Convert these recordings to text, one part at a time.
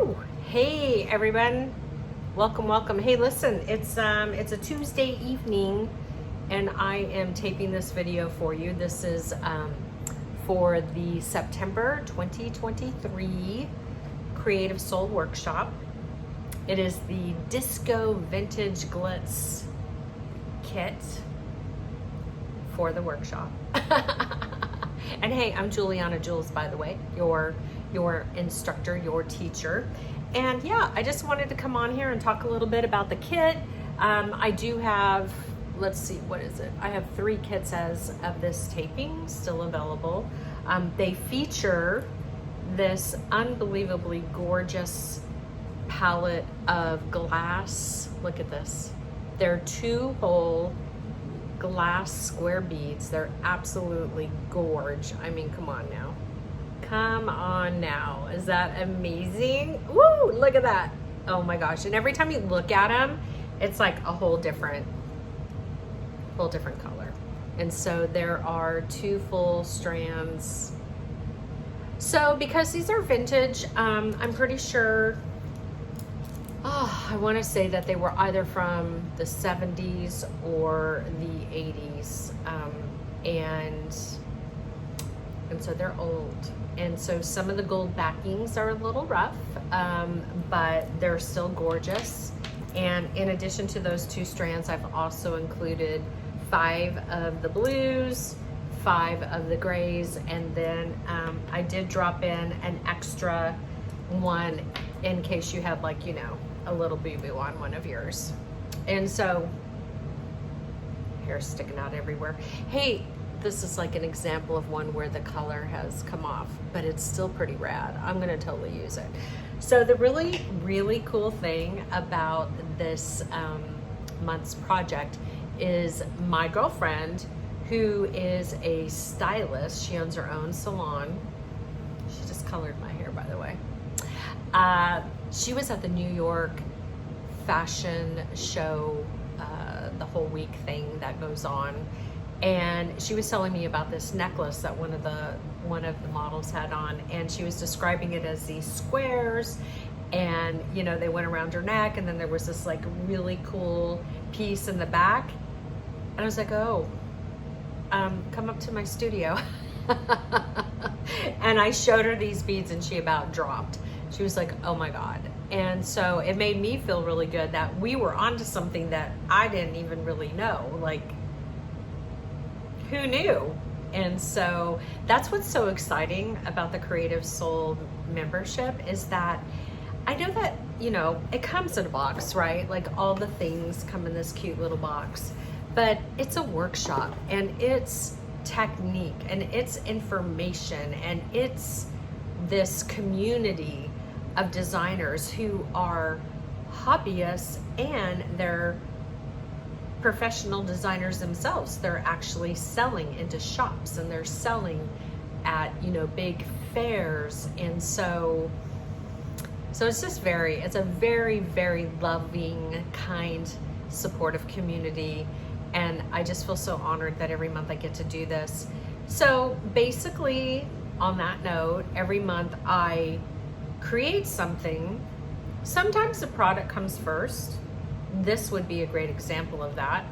Woo! Hey everyone, welcome. Hey, listen, it's a Tuesday evening, and I am taping this video for you. This is for the September 2023 Creative Soul Workshop. It is the Disco Vintage Glitz kit for the workshop. And hey, I'm Juliana Jules, by the way, your instructor, your teacher. And yeah, I just wanted to come on here and talk a little bit about the kit. I do have, let's see, what is it? I have 3 kits as of this taping still available. They feature this unbelievably gorgeous palette of glass. Look at this. They're 2-hole glass square beads. They're absolutely gorge. I mean, come on now. Come on now. Is that amazing? Woo! Look at that. Oh my gosh. And every time you look at them, it's like a whole different color. And so there are 2 full strands. So because these are vintage, I'm pretty sure, I want to say that they were either from the 70s or the 80s. And so they're old. And so some of the gold backings are a little rough, but they're still gorgeous. And in addition to those 2 strands, I've also included 5 of the blues, 5 of the grays, and then I did drop in an extra one in case you had, like, you know, a little boo-boo on one of yours. And so, hair sticking out everywhere. Hey, this is like an example of one where the color has come off, but it's still pretty rad. I'm gonna totally use it. So the really cool thing about this month's project is my girlfriend, who is a stylist. She owns her own salon. She just colored my hair, by the way. She was at the New York fashion show, the whole week thing that goes on. And she was telling me about this necklace that one of the models had on, and she was describing it as these squares, and you know, they went around her neck, and then there was this like really cool piece in the back. And I was like, oh, come up to my studio. And I showed her these beads and she about dropped. She was like, oh my God. And so it made me feel really good that we were onto something that I didn't even really know. Like, who knew? And so that's what's so exciting about the Creative Soul membership, is that I know that, you know, it comes in a box, right? Like all the things come in this cute little box, but it's a workshop, and it's technique, and it's information, and it's this community of designers who are hobbyists, and they're professional designers themselves. They're actually selling into shops, and they're selling at, you know, big fairs. And so it's just it's a very loving, kind, supportive community. And I just feel so honored that every month I get to do this. So basically, on that note, every month I create something. Sometimes the product comes first. This would be a great example of that.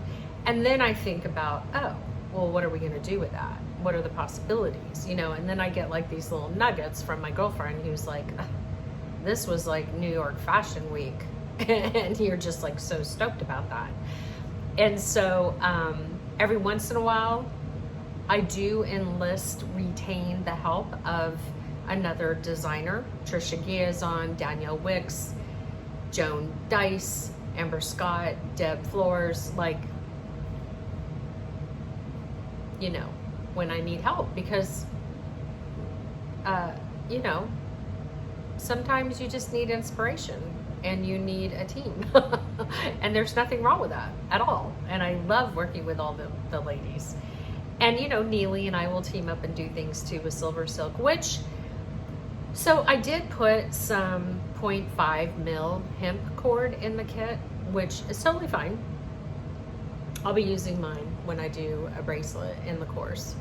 And then I think about, oh, well, what are we gonna do with that? What are the possibilities, you know? And then I get like these little nuggets from my girlfriend who's like, this was like New York Fashion Week. And you're just like so stoked about that. And so every once in a while, I do retain the help of another designer. Trisha Giazon, Danielle Wicks, Joan Dice, Amber Scott, Deb Flores, like, you know, when I need help, because, you know, sometimes you just need inspiration and you need a team. And there's nothing wrong with that at all. And I love working with all the ladies. And, you know, Neely and I will team up and do things too with Silver Silk, so I did put some 0.5 mil hemp cord in the kit, which is totally fine. I'll be using mine when I do a bracelet in the course.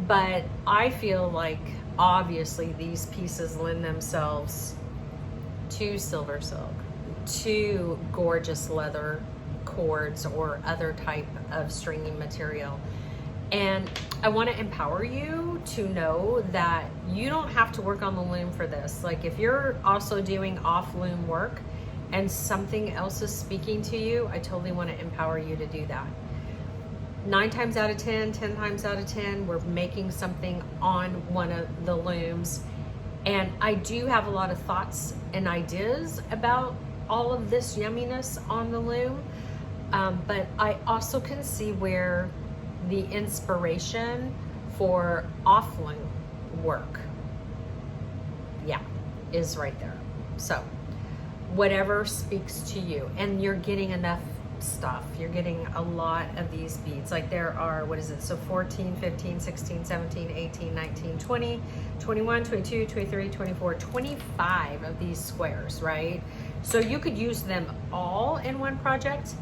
But I feel like obviously these pieces lend themselves to silver silk, to gorgeous leather cords or other type of stringing material. And I want to empower you to know that you don't have to work on the loom for this. Like if you're also doing off loom work and something else is speaking to you, I totally want to empower you to do that. 9 times out of 10, 10 times out of 10, we're making something on one of the looms. And I do have a lot of thoughts and ideas about all of this yumminess on the loom. But I also can see where the inspiration for off loom work, yeah, is right there. So whatever speaks to you, and you're getting enough stuff. You're getting a lot of these beads. Like there are, what is it? So 14, 15, 16, 17, 18, 19, 20, 21, 22, 23, 24, 25 of these squares, right? So you could use them all in one project,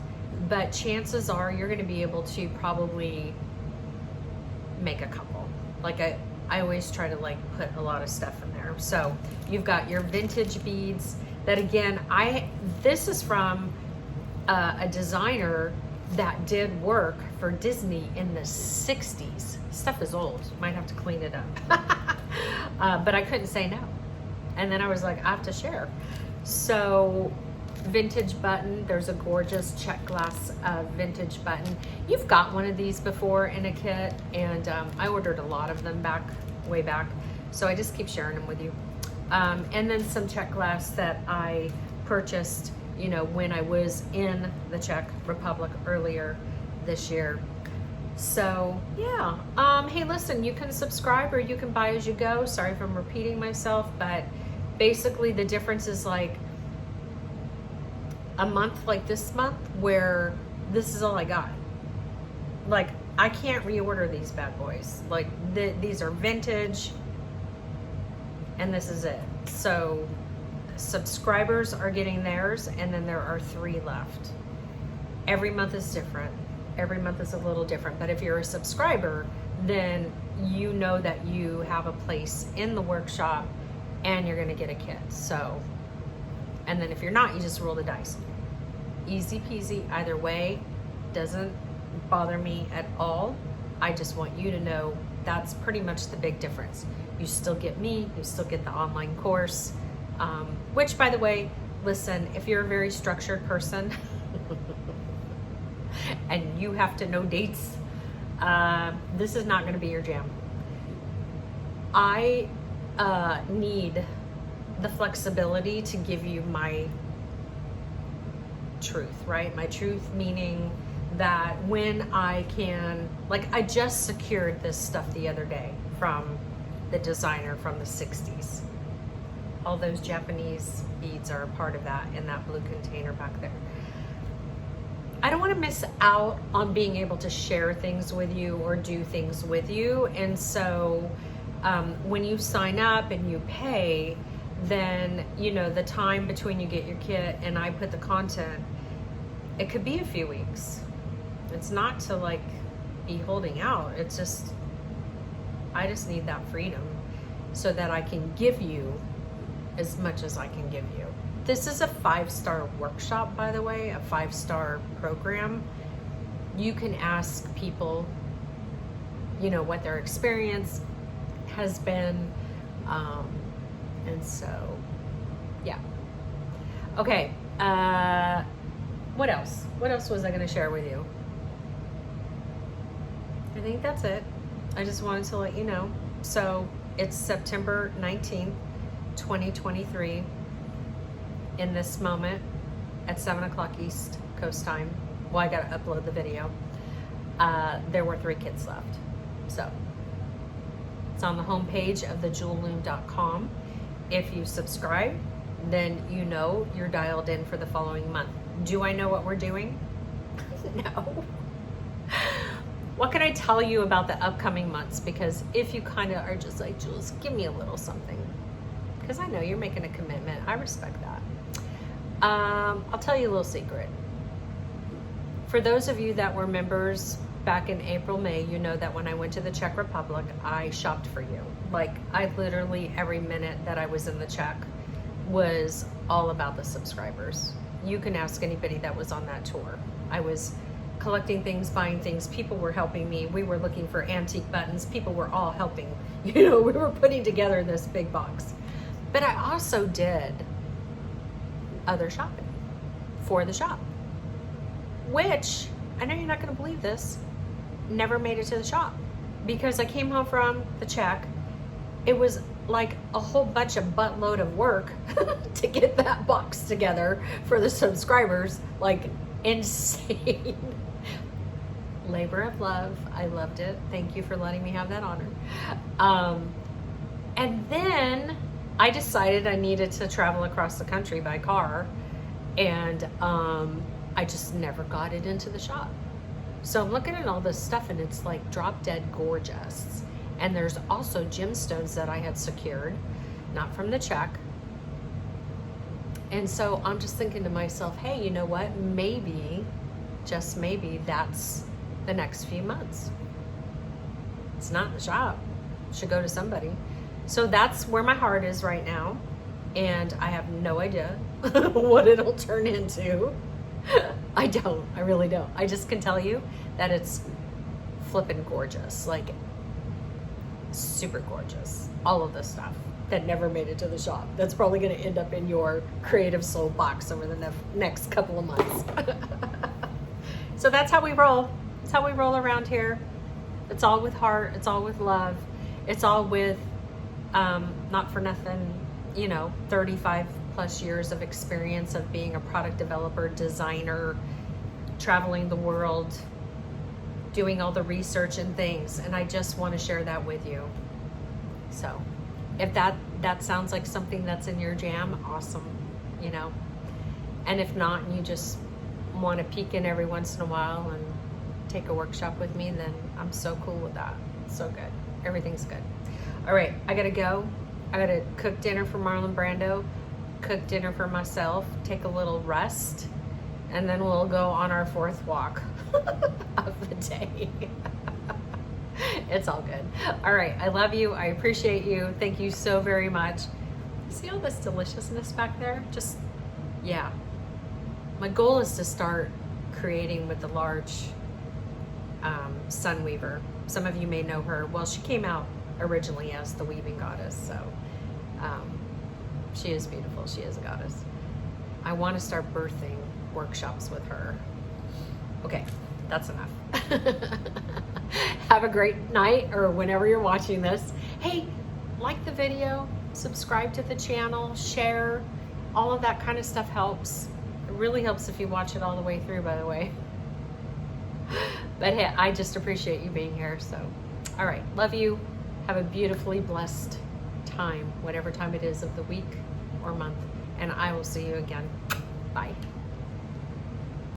but chances are you're going to be able to probably make a couple. Like I always try to like put a lot of stuff in there. So you've got your vintage beads that, again, this is from a designer that did work for Disney in the 60s. Stuff is old, might have to clean it up. But I couldn't say no. And then I was like, I have to share. So vintage button, there's a gorgeous check glass vintage button. You've got one of these before in a kit, and I ordered a lot of them way back. So I just keep sharing them with you. And then some check glass that I purchased, you know, when I was in the Czech Republic earlier this year. So yeah, hey, listen, you can subscribe or you can buy as you go. Sorry if I'm repeating myself, but basically the difference is like a month like this month where this is all I got. Like I can't reorder these bad boys. Like these are vintage and this is it. So subscribers are getting theirs, and then there are 3 left. Every month is different. Every month is a little different, but if you're a subscriber, then you know that you have a place in the workshop and you're gonna get a kit. So, and then if you're not, you just roll the dice. Easy peasy either way, doesn't bother me at all. I just want you to know that's pretty much the big difference. You still get me, you still get the online course, which, by the way, listen, if you're a very structured person and you have to know dates, this is not going to be your jam. I need the flexibility to give you my truth, right? My truth meaning that when I can, like I just secured this stuff the other day from the designer from the 60s. All those Japanese beads are a part of that in that blue container back there. I don't want to miss out on being able to share things with you or do things with you. And so when you sign up and you pay, then, you know, the time between you get your kit and I put the content, it could be a few weeks. It's not to like be holding out. It's just, I just need that freedom so that I can give you as much as I can give you. This is a 5-star workshop, by the way, a 5-star program. You can ask people, you know, what their experience has been. And so, yeah. Okay, what else? What else was I gonna share with you? I think that's it. I just wanted to let you know. So it's September 19th, 2023 in this moment at 7 o'clock East Coast time. Well, I gotta upload the video. There were 3 kits left. So it's on the homepage of thejewelloom.com. If you subscribe, then you know you're dialed in for the following month. Do I know what we're doing? No. What can I tell you about the upcoming months? Because if you kind of are just like, Jules, give me a little something. Because I know you're making a commitment. I respect that. I'll tell you a little secret. For those of you that were members back in April, May, you know that when I went to the Czech Republic, I shopped for you. Like, I literally, every minute that I was in the Czech, was all about the subscribers. You can ask anybody that was on that tour. I was collecting things, buying things. People were helping me. We were looking for antique buttons. People were all helping. You know, we were putting together this big box. But I also did other shopping for the shop, which, I know you're not going to believe this, never made it to the shop because I came home from the check. It was like a whole bunch of buttload of work to get that box together for the subscribers, like insane. Labor of love. I loved it. Thank you for letting me have that honor. And then I decided I needed to travel across the country by car, and I just never got it into the shop. So I'm looking at all this stuff and it's like drop dead gorgeous. And there's also gemstones that I had secured, not from the check. And so I'm just thinking to myself, hey, you know what? Maybe, just maybe, that's the next few months. It's not in the shop. It should go to somebody. So that's where my heart is right now. And I have no idea what it'll turn into. I don't. I really don't. I just can tell you that it's flippin' gorgeous. Like, super gorgeous. All of this stuff that never made it to the shop. That's probably going to end up in your Creative Soul box over the next couple of months. So that's how we roll. That's how we roll around here. It's all with heart. It's all with love. It's all with, not for nothing, you know, 35 plus years of experience of being a product developer, designer, traveling the world, doing all the research and things, and I just want to share that with you. So if that sounds like something that's in your jam, awesome, you know. And if not, and you just want to peek in every once in a while and take a workshop with me, then I'm so cool with that. So good. Everything's good. All right, I gotta go. I gotta cook dinner for Marlon Brando, cook dinner for myself, take a little rest, and then we'll go on our fourth walk of the day. It's all good. All right. I love you. I appreciate you. Thank you so very much. See all this deliciousness back there? Just, yeah. My goal is to start creating with the large Sunweaver. Some of you may know her. Well, she came out originally as the weaving goddess. So she is beautiful. She is a goddess. I want to start birthing workshops with her. Okay, that's enough. Have a great night, or whenever you're watching this. Hey, like the video, subscribe to the channel, share. All of that kind of stuff helps. It really helps if you watch it all the way through, by the way. But hey, I just appreciate you being here. So, all right, love you. Have a beautifully blessed time, whatever time it is of the week or month. And I will see you again. Bye.